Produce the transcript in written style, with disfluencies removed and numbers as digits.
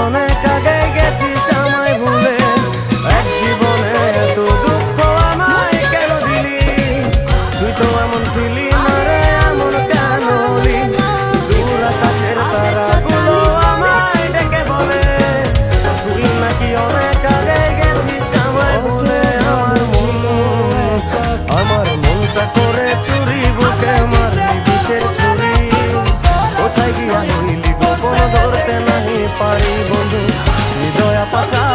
অনেক আগে গেছিস আমায় ভুলে, এক জীবনে এত দুঃখ আমায় কেন দিলি? তুই তো এমন ছিলি না রে, এমন কেন হলি? দূর আকাশের তারাগুলো আমায় ডেকে বলে তুই নাকি অনেক আগে গেছিস আমায় ভুলে। আমার মনটা করে চুরি, বুকে মারলি বিষের ছুরি। কোথায় গিয়া হইলি গোপন ধরতে নাহি পারি বন্ধু, হৃদয় পাশা